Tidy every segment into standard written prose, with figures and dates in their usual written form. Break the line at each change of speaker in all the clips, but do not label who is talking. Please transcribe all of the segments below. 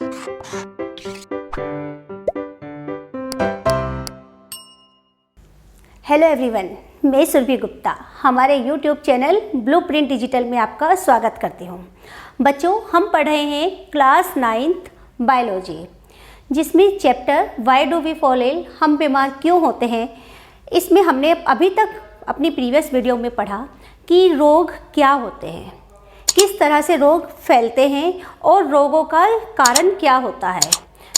Hello everyone, मैं सुरभि गुप्ता हमारे YouTube channel blueprint digital में आपका स्वागत करती हूँ। बच्चों, हम पढ़ रहे हैं क्लास 9th बायोलॉजी, जिसमें chapter why do we fall ill, हम बीमार क्यों होते हैं। इसमें हमने अभी तक अपनी प्रीवियस वीडियो में पढ़ा कि रोग क्या होते हैं, किस तरह से रोग फैलते हैं और रोगों का कारण क्या होता है।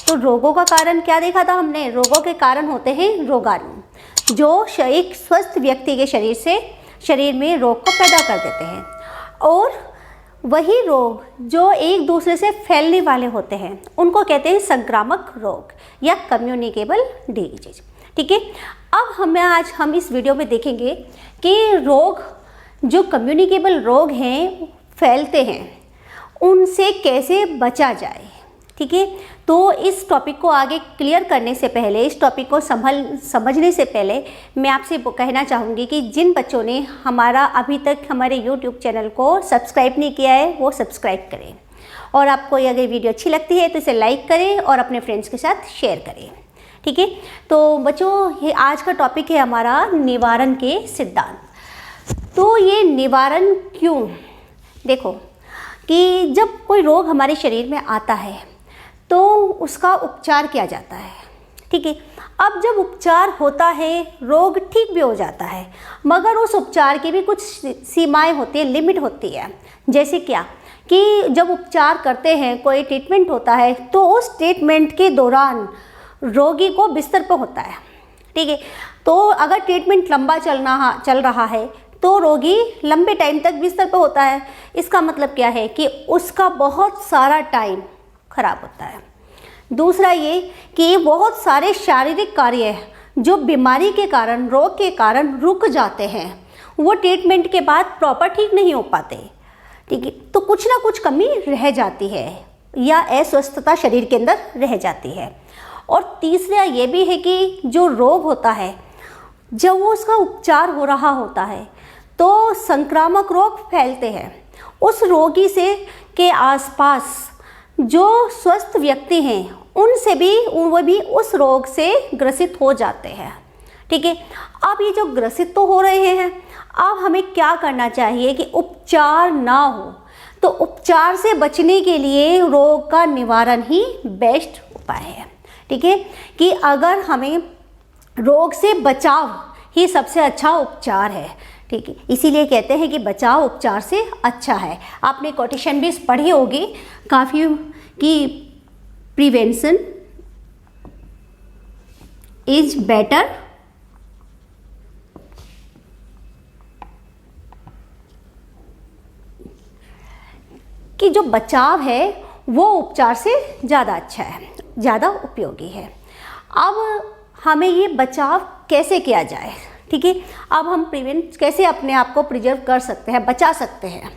तो रोगों का कारण क्या देखा था हमने? रोगों के कारण होते हैं रोगाणु, जो एक स्वस्थ व्यक्ति के शरीर में रोग को पैदा कर देते हैं, और वही रोग जो एक दूसरे से फैलने वाले होते हैं उनको कहते हैं संक्रामक रोग या कम्युनिकेबल डिजीज। ठीक है, अब हम इस वीडियो में देखेंगे कि रोग जो कम्युनिकेबल रोग हैं, फैलते हैं, उनसे कैसे बचा जाए। ठीक है, तो इस टॉपिक को आगे क्लियर करने से पहले, इस टॉपिक को समझने से पहले मैं आपसे कहना चाहूँगी कि जिन बच्चों ने अभी तक हमारे YouTube चैनल को सब्सक्राइब नहीं किया है वो सब्सक्राइब करें, और आपको अगर वीडियो अच्छी लगती है तो इसे लाइक करें और अपने फ्रेंड्स के साथ शेयर करें। ठीक है, तो बच्चों, ये आज का टॉपिक है हमारा निवारण के सिद्धांत। तो ये निवारण क्यों? देखो कि जब कोई रोग हमारे शरीर में आता है तो उसका उपचार किया जाता है। ठीक है, अब जब उपचार होता है रोग ठीक भी हो जाता है, मगर उस उपचार की भी कुछ सीमाएं होती है, लिमिट होती है। जैसे क्या कि जब उपचार करते हैं, कोई ट्रीटमेंट होता है, तो उस ट्रीटमेंट के दौरान रोगी को बिस्तर पर होता है। ठीक है, तो अगर ट्रीटमेंट लंबा चल रहा है तो रोगी लंबे टाइम तक बिस्तर पर होता है। इसका मतलब क्या है कि उसका बहुत सारा टाइम खराब होता है। दूसरा ये कि बहुत सारे शारीरिक कार्य जो बीमारी के कारण, रोग के कारण रुक जाते हैं, वो ट्रीटमेंट के बाद प्रॉपर ठीक नहीं हो पाते। ठीक है, तो कुछ ना कुछ कमी रह जाती है या अस्वस्थता शरीर के अंदर रह जाती है। और तीसरा ये भी है कि जो रोग होता है, जब वो उसका उपचार हो रहा होता है तो संक्रामक रोग फैलते हैं। उस रोगी से के आसपास जो स्वस्थ व्यक्ति हैं उनसे भी वो भी उस रोग से ग्रसित हो जाते हैं। ठीक है, अब ये जो ग्रसित तो हो रहे हैं, अब हमें क्या करना चाहिए कि उपचार ना हो। तो उपचार से बचने के लिए रोग का निवारण ही बेस्ट उपाय है। ठीक है, कि अगर हमें रोग से बचाव ही सबसे अच्छा उपचार है। ठीक है, इसीलिए कहते हैं कि बचाव उपचार से अच्छा है। आपने कोटेशन भी पढ़ी होगी काफ़ी कि प्रिवेंशन इज बेटर कि जो बचाव है वो उपचार से ज़्यादा अच्छा है, ज़्यादा उपयोगी है। अब हमें ये बचाव कैसे किया जाए? ठीक है, अब हम प्रिवेंट कैसे अपने आप को प्रिजर्व कर सकते हैं, बचा सकते हैं।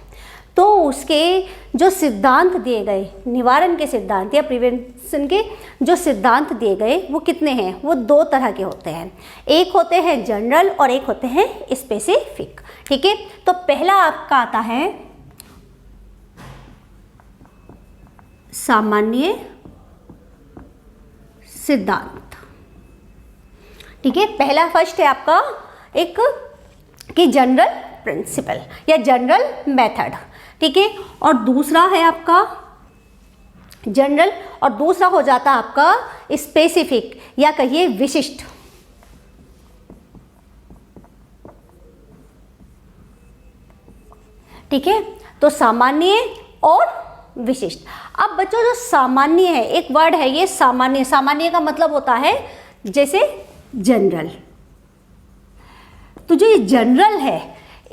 तो उसके जो सिद्धांत दिए गए, निवारण के सिद्धांत या प्रिवेंशन के जो सिद्धांत दिए गए, वो कितने हैं? वो दो तरह के होते हैं। एक होते हैं जनरल और एक होते हैं स्पेसिफिक। ठीक है, तो पहला आपका आता है सामान्य सिद्धांत। ठीक है, पहला फर्स्ट है आपका एक कि जनरल प्रिंसिपल या जनरल मेथड। ठीक है, और दूसरा है आपका जनरल, और दूसरा हो जाता है आपका स्पेसिफिक या कहिए विशिष्ट। ठीक है, तो सामान्य और विशिष्ट। अब बच्चों, जो सामान्य है, एक वर्ड है ये सामान्य। सामान्य का मतलब होता है जैसे जनरल। तो जो ये जनरल है,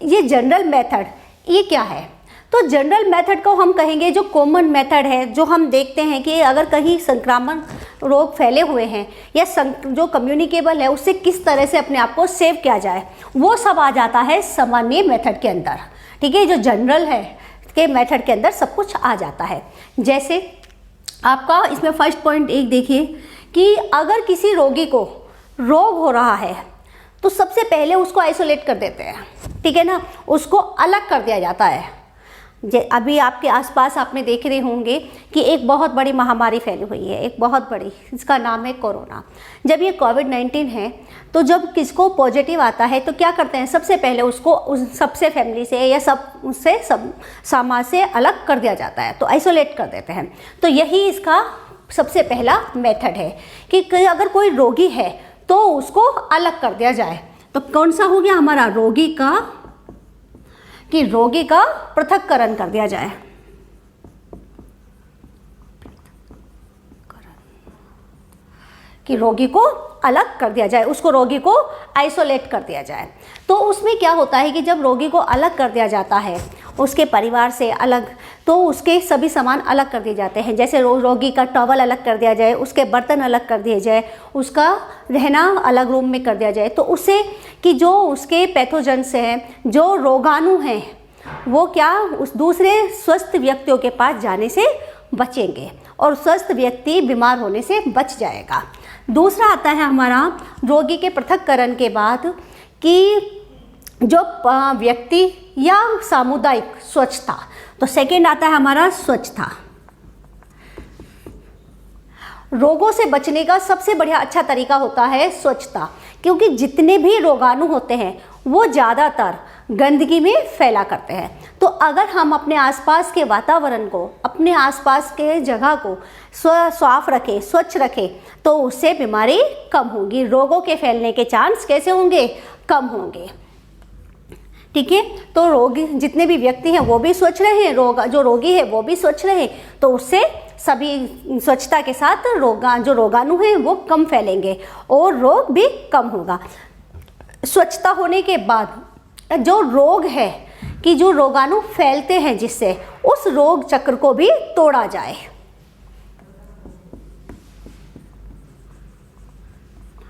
ये जनरल मेथड, ये क्या है? तो जनरल मेथड को हम कहेंगे जो कॉमन मेथड है, जो हम देखते हैं कि अगर कहीं संक्रामक रोग फैले हुए हैं या जो कम्युनिकेबल है, उससे किस तरह से अपने आप को सेव किया जाए, वो सब आ जाता है सामान्य मेथड के अंदर। ठीक है, जो जनरल है के मेथड के अंदर सब कुछ आ जाता है। जैसे आपका इसमें फर्स्ट पॉइंट एक देखिए कि अगर किसी रोगी को रोग हो रहा है तो सबसे पहले उसको आइसोलेट कर देते हैं। ठीक है ना, उसको अलग कर दिया जाता है। अभी आपके आसपास आपने देख रहे होंगे कि एक बहुत बड़ी महामारी फैली हुई है, एक बहुत बड़ी, इसका नाम है कोरोना। जब ये कोविड-19 है तो जब किसको पॉजिटिव आता है तो क्या करते हैं, सबसे पहले उसको उस सबसे फैमिली से या सब समाज से अलग कर दिया जाता है, तो आइसोलेट कर देते हैं। तो यही इसका सबसे पहला मेथड है कि अगर कोई रोगी है तो उसको अलग कर दिया जाए। तो कौन सा हो गया हमारा, रोगी का पृथक्करण कर दिया जाए। कि रोगी को अलग कर दिया जाए, उसको रोगी को आइसोलेट कर दिया जाए। तो उसमें क्या होता है कि जब रोगी को अलग कर दिया जाता है उसके परिवार से अलग, तो उसके सभी सामान अलग कर दिए जाते हैं। जैसे रोगी का टॉवल अलग कर दिया जाए, उसके बर्तन अलग कर दिए जाए, उसका रहना अलग रूम में कर दिया जाए। तो उससे कि जो उसके पैथोजेंस हैं, जो रोगाणु हैं, वो क्या उस दूसरे स्वस्थ व्यक्तियों के पास जाने से बचेंगे और स्वस्थ व्यक्ति बीमार होने से बच जाएगा। दूसरा आता है हमारा रोगी के पृथक्करण के बाद कि जो व्यक्ति या सामुदायिक स्वच्छता। तो सेकेंड आता है हमारा स्वच्छता। रोगों से बचने का सबसे बढ़िया अच्छा तरीका होता है स्वच्छता, क्योंकि जितने भी रोगाणु होते हैं वो ज़्यादातर गंदगी में फैला करते हैं। तो अगर हम अपने आसपास के वातावरण को, अपने आसपास के जगह को साफ रखें, स्वच्छ रखें, तो उससे बीमारी कम होगी, रोगों के फैलने के चांस कैसे होंगे, कम होंगे। ठीक है, तो रोगी जितने भी व्यक्ति हैं वो भी स्वच्छ रहें, जो रोगी है वो भी स्वच्छ रहे, तो उससे सभी स्वच्छता के साथ जो रोगाणु हैं वो कम फैलेंगे और रोग भी कम होगा। स्वच्छता होने के बाद जो रोग है कि जो रोगाणु फैलते हैं जिससे, उस रोग चक्र को भी तोड़ा जाए।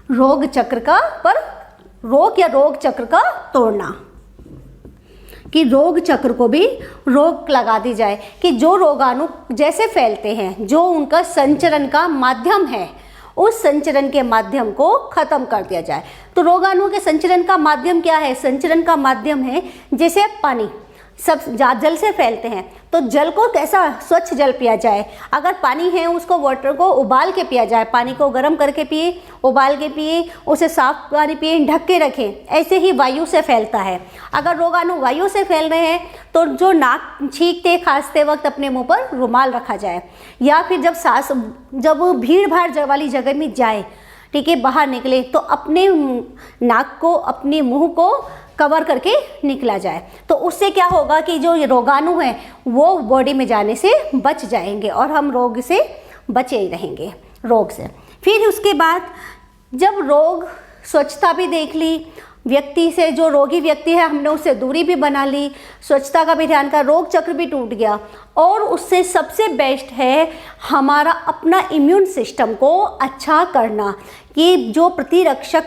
रोग चक्र का तोड़ना, कि रोग चक्र को भी रोक लगा दी जाए, कि जो रोगाणु जैसे फैलते हैं, जो उनका संचरण का माध्यम है, उस संचरण के माध्यम को खत्म कर दिया जाए। तो रोगाणु के संचरण का माध्यम क्या है, संचरण का माध्यम है जैसे पानी, सब जल से फैलते हैं। तो जल को कैसा स्वच्छ जल पिया जाए, अगर पानी है उसको वाटर को उबाल के पिया जाए, पानी को गर्म करके पिए, उबाल के पिए, उसे साफ पानी पिए, ढक के रखें। ऐसे ही वायु से फैलता है। अगर रोगाणु वायु से फैल रहे हैं तो जो नाक छींकते खांसते वक्त अपने मुंह पर रुमाल रखा जाए, या फिर जब भीड़ भाड़ वाली जगह में जाए, ठीक है, बाहर निकले, तो अपने नाक को, अपने मुंह को कवर करके निकला जाए। तो उससे क्या होगा कि जो रोगाणु हैं वो बॉडी में जाने से बच जाएंगे और हम रोग से बचे ही रहेंगे, रोग से। फिर उसके बाद जब रोग, स्वच्छता भी देख ली, व्यक्ति से जो रोगी व्यक्ति है हमने उससे दूरी भी बना ली, स्वच्छता का भी ध्यान का, रोग चक्र भी टूट गया, और उससे सबसे बेस्ट है हमारा अपना इम्यून सिस्टम को अच्छा करना, कि जो प्रतिरक्षी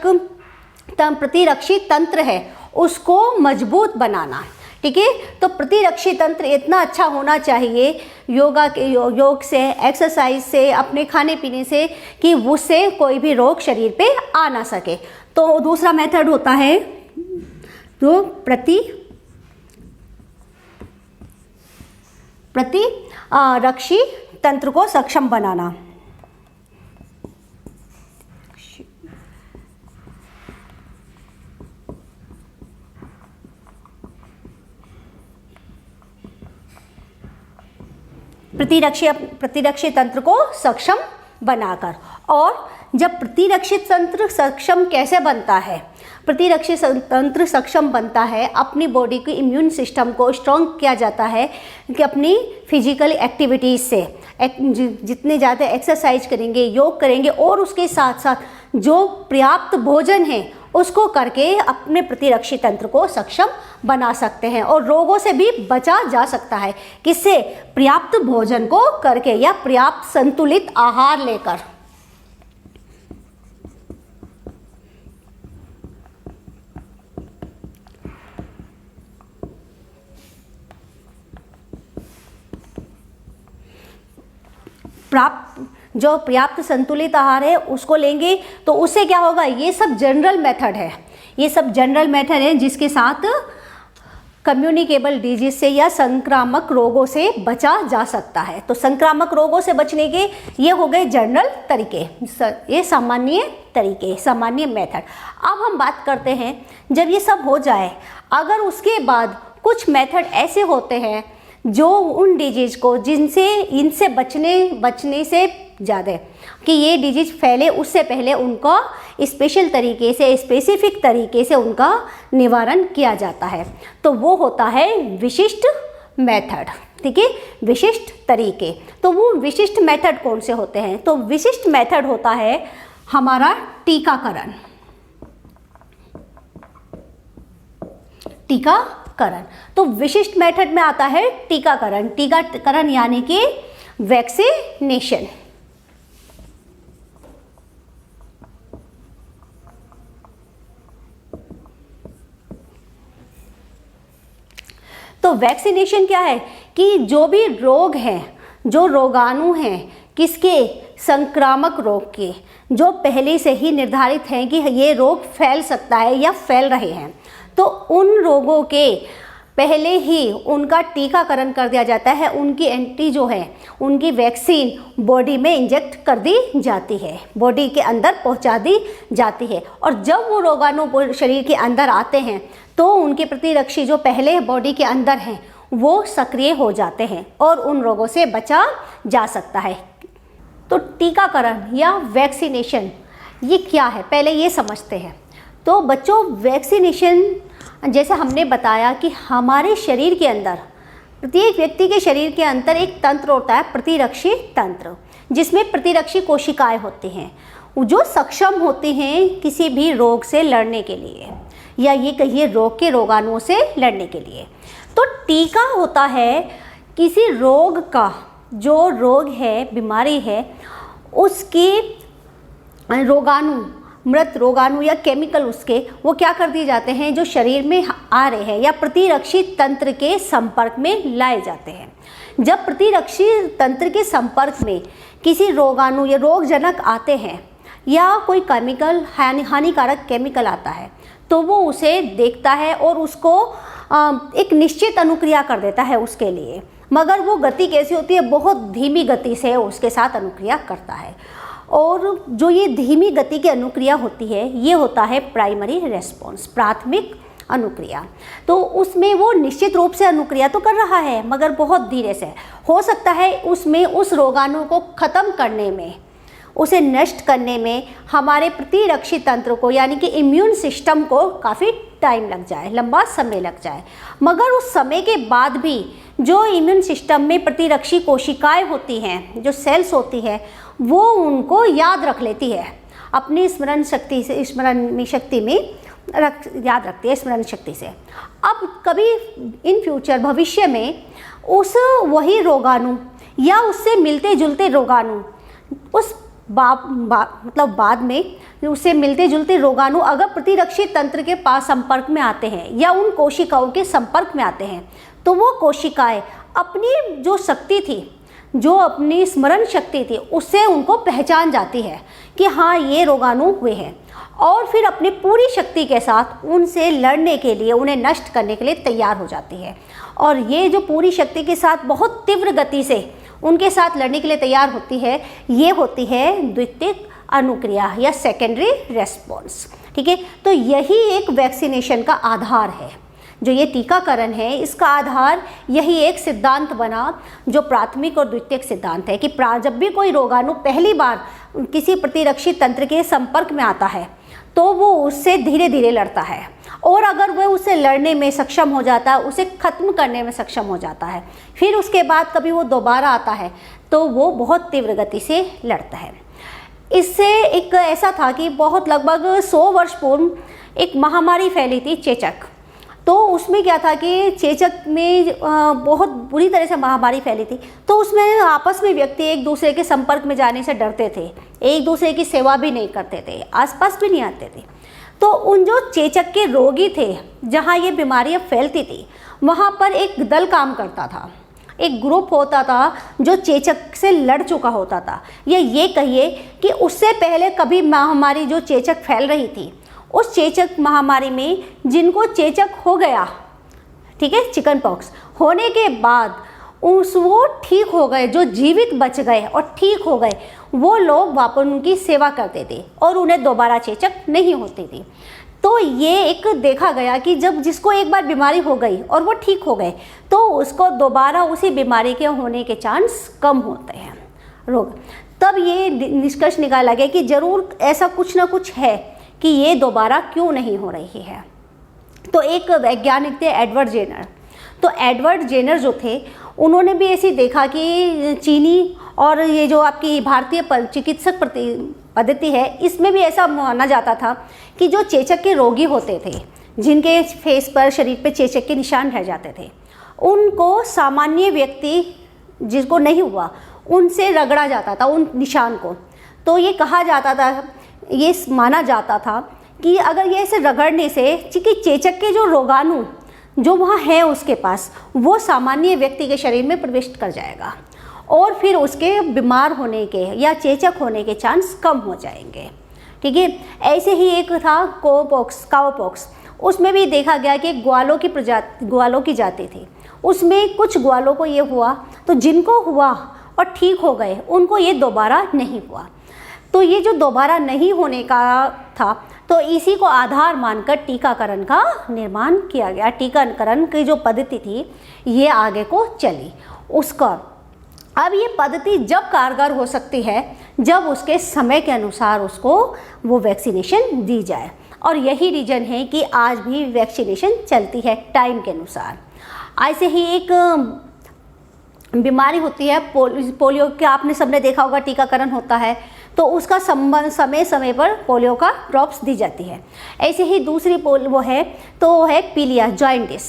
तंत्र है उसको मजबूत बनाना। ठीक है, तो प्रतिरक्षी तंत्र इतना अच्छा होना चाहिए योग से, एक्सरसाइज से, अपने खाने पीने से, कि उससे कोई भी रोग शरीर पे आ ना सके। तो दूसरा मेथड होता है तो प्रतिरक्षी तंत्र को सक्षम बनाना। प्रतिरक्षी तंत्र को सक्षम बनाकर। और जब प्रतिरक्षी तंत्र सक्षम कैसे बनता है, प्रतिरक्षी तंत्र सक्षम बनता है, अपनी बॉडी के इम्यून सिस्टम को स्ट्रॉन्ग किया जाता है कि अपनी फिजिकल एक्टिविटीज़ से, जितने ज़्यादा एक्सरसाइज करेंगे, योग करेंगे, और उसके साथ साथ जो पर्याप्त भोजन है उसको करके अपने प्रतिरक्षी तंत्र को सक्षम बना सकते हैं और रोगों से भी बचा जा सकता है। किससे? पर्याप्त भोजन को करके या पर्याप्त संतुलित आहार लेकर। जो पर्याप्त संतुलित आहार है उसको लेंगे तो उससे क्या होगा, ये सब जनरल मेथड है, ये सब जनरल मेथड है जिसके साथ कम्युनिकेबल डिजीज से या संक्रामक रोगों से बचा जा सकता है। तो संक्रामक रोगों से बचने के ये हो गए जनरल तरीके, ये सामान्य तरीके, सामान्य मेथड। अब हम बात करते हैं जब ये सब हो जाए, अगर उसके बाद कुछ मेथड ऐसे होते हैं जो उन डिजीज को जिनसे इनसे बचने से ज़्यादा कि ये डिजीज फैले उससे पहले उनका स्पेशल तरीके से, स्पेसिफिक तरीके से उनका निवारण किया जाता है, तो वो होता है विशिष्ट मेथड। ठीक है, विशिष्ट तरीके। तो वो विशिष्ट मेथड कौन से होते हैं? तो विशिष्ट मेथड होता है हमारा टीकाकरण। टीकाकरण, तो विशिष्ट मेथड में आता है टीकाकरण। टीकाकरण यानी कि वैक्सीनेशन। तो वैक्सीनेशन क्या है कि जो भी रोग हैं, जो रोगाणु हैं किसके, संक्रामक रोग के, जो पहले से ही निर्धारित हैं कि ये रोग फैल सकता है या फैल रहे हैं, तो उन रोगों के पहले ही उनका टीकाकरण कर दिया जाता है। उनकी एंटी जो है, उनकी वैक्सीन बॉडी में इंजेक्ट कर दी जाती है, बॉडी के अंदर पहुंचा दी जाती है। और जब वो रोगाणु शरीर के अंदर आते हैं तो उनके प्रतिरक्षी जो पहले बॉडी के अंदर हैं वो सक्रिय हो जाते हैं और उन रोगों से बचा जा सकता है। तो टीकाकरण या वैक्सीनेशन ये क्या है, पहले ये समझते हैं। तो बच्चों, वैक्सीनेशन जैसे हमने बताया कि हमारे शरीर के अंदर, प्रत्येक व्यक्ति के शरीर के अंदर एक तंत्र होता है, प्रतिरक्षी तंत्र, जिसमें प्रतिरक्षी कोशिकाएं होती हैं जो सक्षम होती हैं किसी भी रोग से लड़ने के लिए, या ये कहिए रोग के रोगाणुओं से लड़ने के लिए। तो टीका होता है किसी रोग का, जो रोग है, बीमारी है, उसके रोगाणु, मृत रोगाणु या केमिकल उसके वो क्या कर दिए जाते हैं जो शरीर में आ रहे हैं या प्रतिरक्षी तंत्र के संपर्क में लाए जाते हैं। जब प्रतिरक्षी तंत्र के संपर्क में किसी रोगाणु या रोगजनक आते हैं या कोई केमिकल, हानिकारक केमिकल आता है, तो वो उसे देखता है और उसको एक निश्चित अनुक्रिया कर देता है उसके लिए, मगर वो गति कैसी होती है, बहुत धीमी गति से उसके साथ अनुक्रिया करता है। और जो ये धीमी गति की अनुक्रिया होती है ये होता है प्राइमरी रेस्पॉन्स, प्राथमिक अनुक्रिया। तो उसमें वो निश्चित रूप से अनुक्रिया तो कर रहा है मगर बहुत धीरे से। हो सकता है उसमें उस रोगाणु को ख़त्म करने में, उसे नष्ट करने में हमारे प्रतिरक्षी तंत्र को यानी कि इम्यून सिस्टम को काफ़ी टाइम लग जाए, लंबा समय लग जाए। मगर उस समय के बाद भी जो इम्यून सिस्टम में प्रतिरक्षी कोशिकाएं होती हैं, जो सेल्स होती हैं, वो उनको याद रख लेती है, अपनी स्मरण शक्ति से, स्मरण शक्ति में याद रखती है, स्मरण शक्ति से। अब कभी इन फ्यूचर, भविष्य में उस वही रोगाणु या उससे मिलते जुलते रोगाणु, उस मतलब बाद में उससे मिलते जुलते रोगाणु अगर प्रतिरक्षी तंत्र के पास संपर्क में आते हैं या उन कोशिकाओं के संपर्क में आते हैं, तो वो कोशिकाएं अपनी जो शक्ति थी, जो अपनी स्मरण शक्ति थी, उससे उनको पहचान जाती है कि हाँ ये रोगाणु हुए हैं, और फिर अपनी पूरी शक्ति के साथ उनसे लड़ने के लिए, उन्हें नष्ट करने के लिए तैयार हो जाती है। और ये जो पूरी शक्ति के साथ बहुत तीव्र गति से उनके साथ लड़ने के लिए तैयार होती है, ये होती है द्वितीयक अनुक्रिया या सेकेंडरी रेस्पॉन्स। ठीक है, तो यही एक वैक्सीनेशन का आधार है। जो ये टीकाकरण है इसका आधार यही एक सिद्धांत बना जो प्राथमिक और द्वितीयक सिद्धांत है कि जब भी कोई रोगाणु पहली बार किसी प्रतिरक्षी तंत्र के संपर्क में आता है तो वो उससे धीरे धीरे लड़ता है, और अगर वह उससे लड़ने में सक्षम हो जाता है, उसे ख़त्म करने में सक्षम हो जाता है, फिर उसके बाद कभी वो दोबारा आता है तो वो बहुत तीव्र गति से लड़ता है। इससे एक ऐसा था कि बहुत लगभग 100 वर्ष पूर्व एक महामारी फैली थी, चेचक। तो उसमें क्या था कि चेचक में बहुत बुरी तरह से महामारी फैली थी, तो उसमें आपस में व्यक्ति एक दूसरे के संपर्क में जाने से डरते थे, एक दूसरे की सेवा भी नहीं करते थे, आसपास भी नहीं आते थे। तो उन जो चेचक के रोगी थे, जहाँ ये बीमारियाँ फैलती थी, वहाँ पर एक दल काम करता था, एक ग्रुप होता था जो चेचक से लड़ चुका होता था। ये कहिए कि उससे पहले कभी महामारी जो चेचक फैल रही थी, उस चेचक महामारी में जिनको चेचक हो गया, ठीक है, चिकन पॉक्स होने के बाद वो ठीक हो गए, जो जीवित बच गए और ठीक हो गए वो लोग वापस उनकी सेवा करते थे और उन्हें दोबारा चेचक नहीं होती थी। तो ये एक देखा गया कि जब जिसको एक बार बीमारी हो गई और वो ठीक हो गए तो उसको दोबारा उसी बीमारी के होने के चांस कम होते हैं रोग। तब ये निष्कर्ष निकाला गया कि ज़रूर ऐसा कुछ ना कुछ है कि ये दोबारा क्यों नहीं हो रही है। तो एक वैज्ञानिक थे एडवर्ड जेनर। तो एडवर्ड जेनर जो थे उन्होंने भी ऐसे देखा कि चीनी और ये जो आपकी भारतीय चिकित्सक पद्धति है इसमें भी ऐसा माना जाता था कि जो चेचक के रोगी होते थे, जिनके फेस पर शरीर पे चेचक के निशान रह जाते थे, उनको सामान्य व्यक्ति जिसको नहीं हुआ उनसे रगड़ा जाता था उन निशान को। तो ये कहा जाता था, ये माना जाता था कि अगर ये ऐसे रगड़ने से चेचक के जो रोगाणु जो वहाँ है उसके पास वो सामान्य व्यक्ति के शरीर में प्रवेश कर जाएगा और फिर उसके बीमार होने के या चेचक होने के चांस कम हो जाएंगे। ठीक है, ऐसे ही एक था काउपॉक्स। उसमें भी देखा गया कि ग्वालों की जाति थी, उसमें कुछ ग्वालों को ये हुआ, तो जिनको हुआ और ठीक हो गए उनको ये दोबारा नहीं हुआ। तो ये जो दोबारा नहीं होने का था तो इसी को आधार मानकर टीकाकरण का निर्माण किया गया। टीकाकरण की जो पद्धति थी ये आगे को चली उसका। अब ये पद्धति जब कारगर हो सकती है जब उसके समय के अनुसार उसको वो वैक्सीनेशन दी जाए, और यही रीज़न है कि आज भी वैक्सीनेशन चलती है टाइम के अनुसार। ऐसे ही एक बीमारी होती है पोलियो के, आपने सबने देखा होगा टीकाकरण होता है तो उसका समय समय पर पोलियो का ड्रॉप्स दी जाती है। ऐसे ही दूसरी वो है पीलिया जॉइंटिस।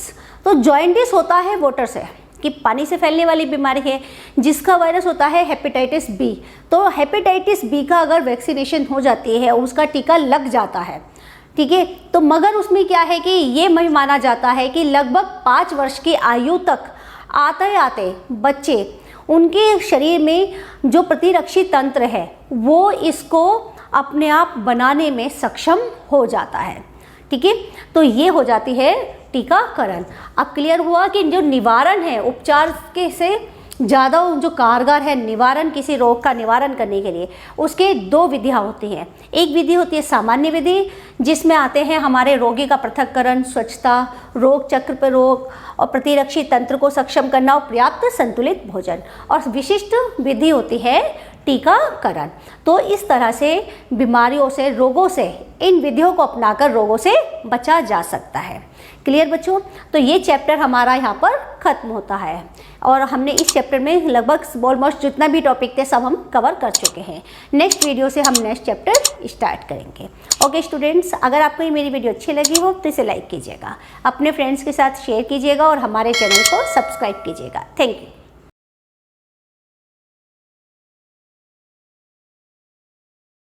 तो जॉइंटिस होता है वाटर से कि पानी से फैलने वाली बीमारी है जिसका वायरस होता है हेपेटाइटिस बी। तो हेपेटाइटिस बी का अगर वैक्सीनेशन हो जाती है उसका टीका लग जाता है, ठीक है, तो मगर उसमें क्या है कि ये माना जाता है कि लगभग 5 वर्ष की आयु तक आते आते बच्चे उनके शरीर में जो प्रतिरक्षी तंत्र है वो इसको अपने आप बनाने में सक्षम हो जाता है। ठीक है, तो ये हो जाती है टीकाकरण। अब क्लियर हुआ कि जो निवारण है उपचार के से ज़्यादा जो कारगर है निवारण, किसी रोग का निवारण करने के लिए उसके 2 विधियाँ होती हैं। एक विधि होती है सामान्य विधि जिसमें आते हैं हमारे रोगी का पृथक्करण, स्वच्छता, रोग चक्र पर रोग और प्रतिरक्षी तंत्र को सक्षम करना और पर्याप्त संतुलित भोजन, और विशिष्ट विधि होती है टीकाकरण। तो इस तरह से बीमारियों से, रोगों से, इन विधियों को अपनाकर रोगों से बचा जा सकता है। क्लियर बच्चों? तो ये चैप्टर हमारा यहाँ पर ख़त्म होता है और हमने इस चैप्टर में लगभग ऑलमोस्ट जितना भी टॉपिक थे सब हम कवर कर चुके हैं। नेक्स्ट वीडियो से हम नेक्स्ट चैप्टर स्टार्ट करेंगे। ओके स्टूडेंट्स, अगर आपको ये मेरी वीडियो अच्छी लगी हो तो इसे लाइक कीजिएगा, अपने फ्रेंड्स के साथ शेयर कीजिएगा और हमारे चैनल को सब्सक्राइब कीजिएगा। Thank you.